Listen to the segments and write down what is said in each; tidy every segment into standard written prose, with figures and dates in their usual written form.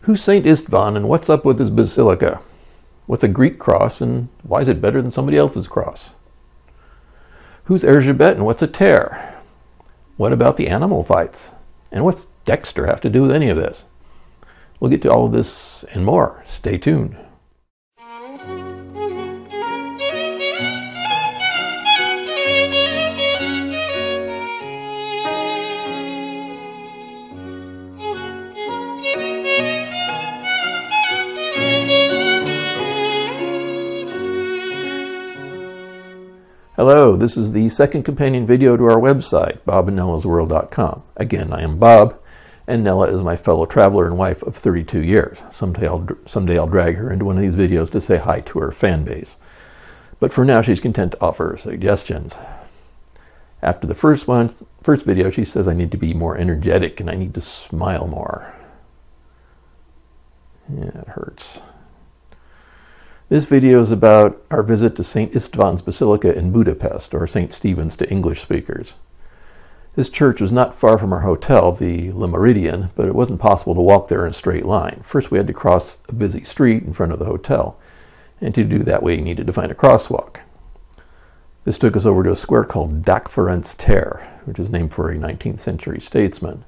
Who's Saint Istvan and what's up with his basilica? What's a Greek cross and why is it better than somebody else's cross? Who's Erzsébet and what's a tear? What about the animal fights? And what's Dexter have to do with any of this? We'll get to all of this and more. Stay tuned. Hello, this is the second companion video to our website, bobandnellasworld.com. Again, I am Bob, and Nella is my fellow traveler and wife of 32 years. Someday I'll drag her into one of these videos to say hi to her fan base. But for now, she's content to offer suggestions. After the first video, she says I need to be more energetic and I need to smile more. Yeah, it hurts. This video is about our visit to St. Istvan's Basilica in Budapest, or St. Stephen's to English speakers. This church was not far from our hotel, the Le Méridien, but it wasn't possible to walk there in a straight line. First we had to cross a busy street in front of the hotel, and to do that we needed to find a crosswalk. This took us over to a square called Dak Ferenc tér, which is named for a 19th century statesman.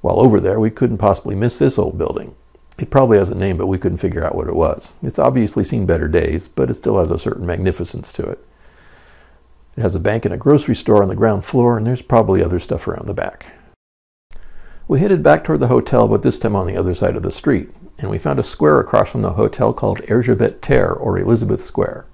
While over there we couldn't possibly miss this old building. It probably has a name, but we couldn't figure out what it was. It's obviously seen better days, but it still has a certain magnificence to it. It has a bank and a grocery store on the ground floor, and there's probably other stuff around the back. We headed back toward the hotel, but this time on the other side of the street, and we found a square across from the hotel called Erzsébet tér, or Elizabeth Square.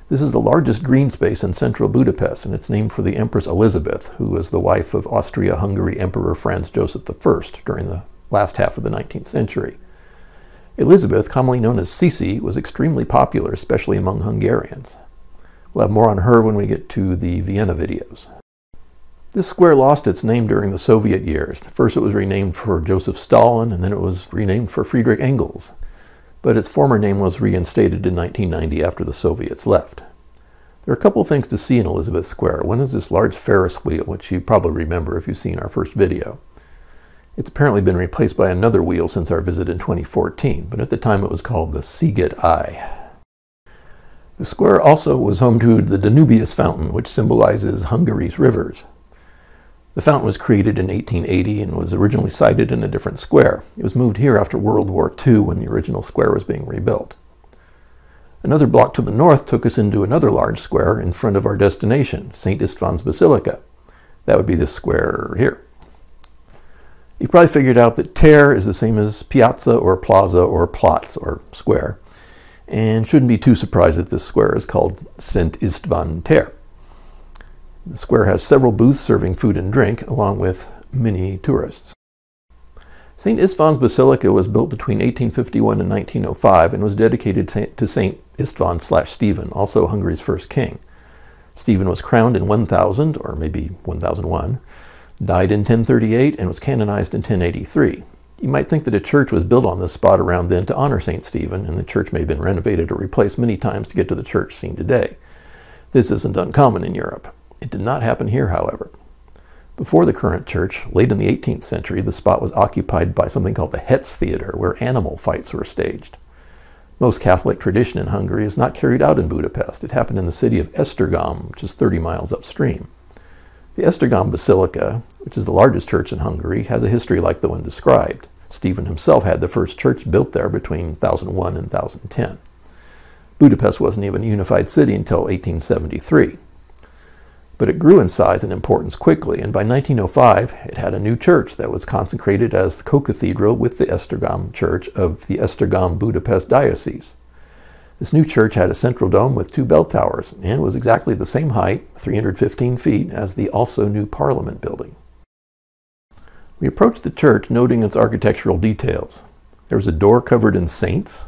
This is the largest green space in central Budapest, and it's named for the Empress Elizabeth, who was the wife of Austria-Hungary Emperor Franz Joseph I during the last half of the 19th century. Elizabeth, commonly known as Sisi, was extremely popular, especially among Hungarians. We'll have more on her when we get to the Vienna videos. This square lost its name during the Soviet years. First it was renamed for Joseph Stalin, and then it was renamed for Friedrich Engels. But its former name was reinstated in 1990 after the Soviets left. There are a couple of things to see in Elizabeth Square. One is this large Ferris wheel, which you probably remember if you've seen our first video. It's apparently been replaced by another wheel since our visit in 2014, but at the time it was called the Sziget Eye. The square also was home to the Danubius fountain, which symbolizes Hungary's rivers. The fountain was created in 1880 and was originally sited in a different square. It was moved here after World War II when the original square was being rebuilt. Another block to the north took us into another large square in front of our destination, St. Istvan's Basilica. That would be this square here. You've probably figured out that tér is the same as piazza or plaza or platz or square, and shouldn't be too surprised that this square is called St. Istvan tér. The square has several booths serving food and drink, along with many tourists. St. Istvan's Basilica was built between 1851 and 1905 and was dedicated to St. Istvan / Stephen, also Hungary's first king. Stephen was crowned in 1000, or maybe 1001, died in 1038, and was canonized in 1083. You might think that a church was built on this spot around then to honor St. Stephen, and the church may have been renovated or replaced many times to get to the church seen today. This isn't uncommon in Europe. It did not happen here, however. Before the current church, late in the 18th century, the spot was occupied by something called the Hetz Theater, where animal fights were staged. Most Catholic tradition in Hungary is not carried out in Budapest. It happened in the city of Esztergom, which is 30 miles upstream. The Esztergom Basilica, which is the largest church in Hungary, has a history like the one described. Stephen himself had the first church built there between 1001 and 1010. Budapest wasn't even a unified city until 1873. But it grew in size and importance quickly, and by 1905 it had a new church that was consecrated as the co-cathedral with the Esztergom Church of the Esztergom Budapest Diocese. This new church had a central dome with 2 bell towers and was exactly the same height, 315 feet, as the also new Parliament building. We approached the church noting its architectural details. There was a door covered in saints,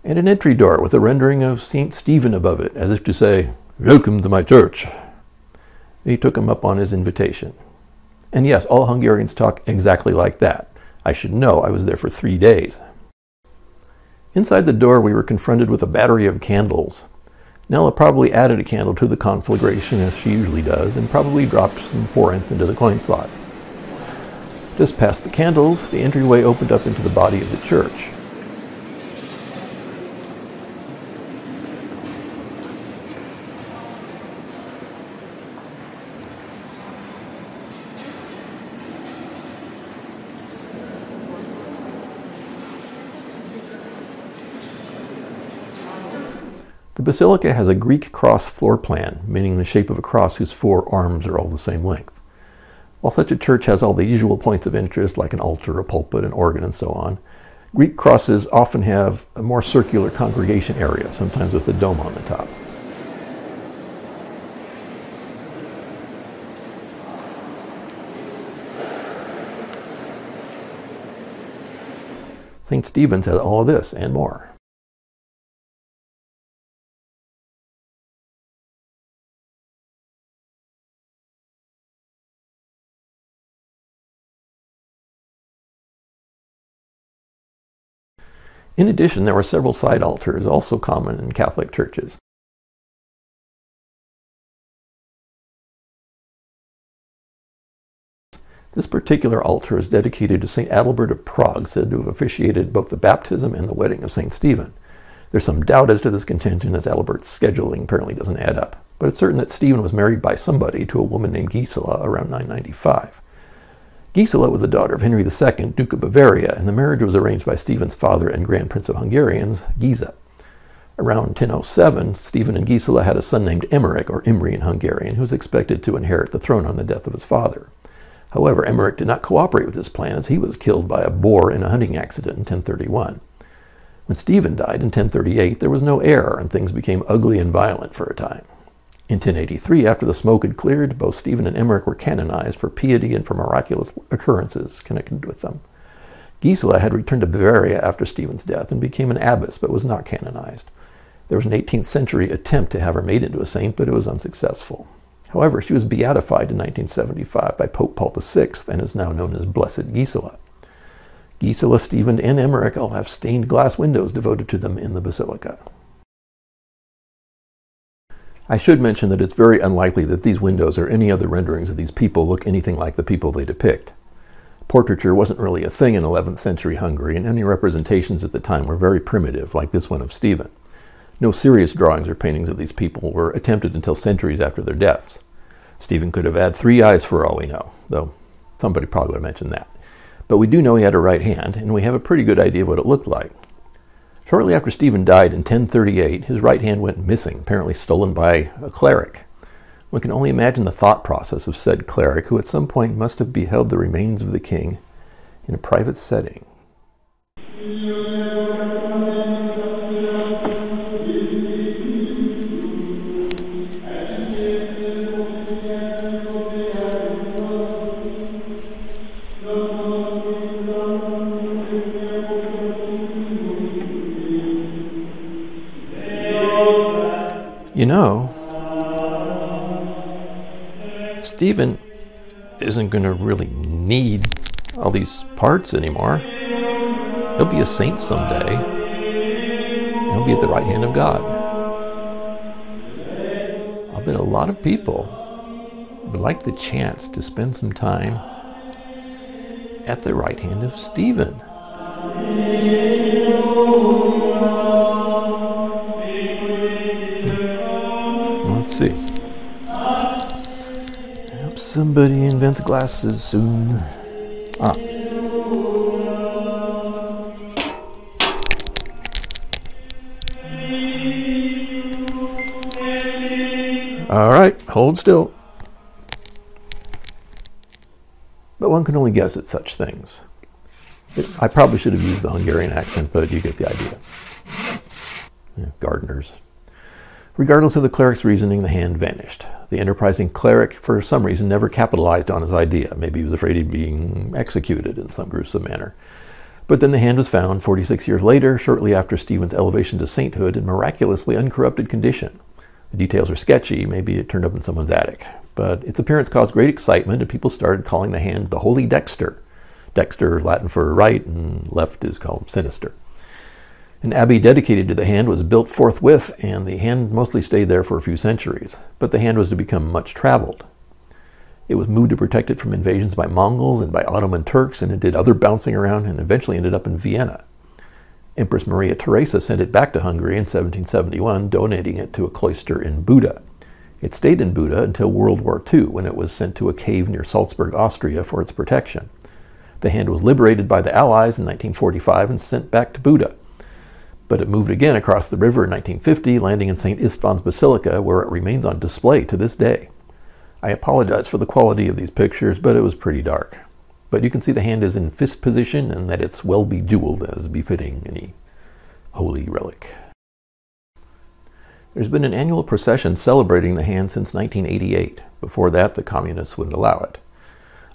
and an entry door with a rendering of St. Stephen above it, as if to say, "Welcome to my church." He took him up on his invitation. And yes, all Hungarians talk exactly like that. I should know, I was there for 3 days. Inside the door we were confronted with a battery of candles. Nella probably added a candle to the conflagration as she usually does, and probably dropped some forints into the coin slot. Just past the candles, the entryway opened up into the body of the church. The basilica has a Greek cross floor plan, meaning the shape of a cross whose 4 arms are all the same length. While such a church has all the usual points of interest like an altar, a pulpit, an organ, and so on, Greek crosses often have a more circular congregation area, sometimes with a dome on the top. St. Stephen's had all of this and more. In addition, there were several side altars, also common in Catholic churches. This particular altar is dedicated to St. Adalbert of Prague, said to have officiated both the baptism and the wedding of St. Stephen. There's some doubt as to this contention, as Adalbert's scheduling apparently doesn't add up, but it's certain that Stephen was married by somebody to a woman named Gisela around 995. Gisela was the daughter of Henry II, Duke of Bavaria, and the marriage was arranged by Stephen's father and Grand Prince of Hungarians, Giza. Around 1007, Stephen and Gisela had a son named Emmerich, or Imri in Hungarian, who was expected to inherit the throne on the death of his father. However, Emmerich did not cooperate with his plan, as he was killed by a boar in a hunting accident in 1031. When Stephen died in 1038, there was no heir, and things became ugly and violent for a time. In 1083, after the smoke had cleared, both Stephen and Emmerich were canonized for piety and for miraculous occurrences connected with them. Gisela had returned to Bavaria after Stephen's death and became an abbess, but was not canonized. There was an 18th century attempt to have her made into a saint, but it was unsuccessful. However, she was beatified in 1975 by Pope Paul VI and is now known as Blessed Gisela. Gisela, Stephen, and Emmerich all have stained glass windows devoted to them in the basilica. I should mention that it's very unlikely that these windows or any other renderings of these people look anything like the people they depict. Portraiture wasn't really a thing in 11th century Hungary, and any representations at the time were very primitive, like this one of Stephen. No serious drawings or paintings of these people were attempted until centuries after their deaths. Stephen could have had 3 eyes for all we know, though somebody probably would have mentioned that. But we do know he had a right hand, and we have a pretty good idea of what it looked like. Shortly after Stephen died in 1038, his right hand went missing, apparently stolen by a cleric. One can only imagine the thought process of said cleric, who at some point must have beheld the remains of the king in a private setting. You know, Stephen isn't going to really need all these parts anymore. He'll be a saint someday. He'll be at the right hand of God. I'll bet a lot of people would like the chance to spend some time at the right hand of Stephen. Let's see. I hope somebody invents glasses soon. All right, hold still. But one can only guess at such things. I probably should have used the Hungarian accent, but you get the idea. Yeah, gardeners. Regardless of the cleric's reasoning, the hand vanished. The enterprising cleric, for some reason, never capitalized on his idea. Maybe he was afraid of being executed in some gruesome manner. But then the hand was found 46 years later, shortly after Stephen's elevation to sainthood, in miraculously uncorrupted condition. The details are sketchy. Maybe it turned up in someone's attic. But its appearance caused great excitement, and people started calling the hand the Holy Dexter. Dexter, Latin for right, and left is called sinister. An abbey dedicated to the hand was built forthwith, and the hand mostly stayed there for a few centuries, but the hand was to become much traveled. It was moved to protect it from invasions by Mongols and by Ottoman Turks, and it did other bouncing around and eventually ended up in Vienna. Empress Maria Theresa sent it back to Hungary in 1771, donating it to a cloister in Buda. It stayed in Buda until World War II, when it was sent to a cave near Salzburg, Austria for its protection. The hand was liberated by the Allies in 1945 and sent back to Buda. But it moved again across the river in 1950, landing in St. Istvan's Basilica, where it remains on display to this day. I apologize for the quality of these pictures, but it was pretty dark. But you can see the hand is in fist position and that it's well bejeweled, as befitting any holy relic. There's been an annual procession celebrating the hand since 1988. Before that, the communists wouldn't allow it.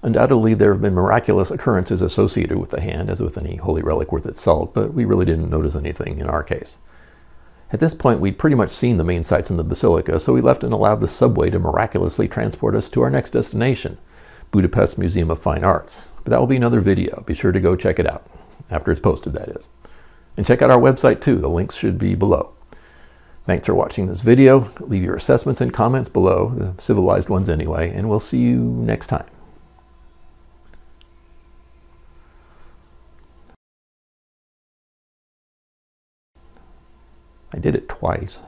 Undoubtedly, there have been miraculous occurrences associated with the hand, as with any holy relic worth its salt, but we really didn't notice anything in our case. At this point, we'd pretty much seen the main sites in the Basilica, so we left and allowed the subway to miraculously transport us to our next destination, Budapest Museum of Fine Arts. But that will be another video. Be sure to go check it out, after it's posted, that is. And check out our website too. The links should be below. Thanks for watching this video. Leave your assessments and comments below, the civilized ones anyway, and we'll see you next time. I did it twice.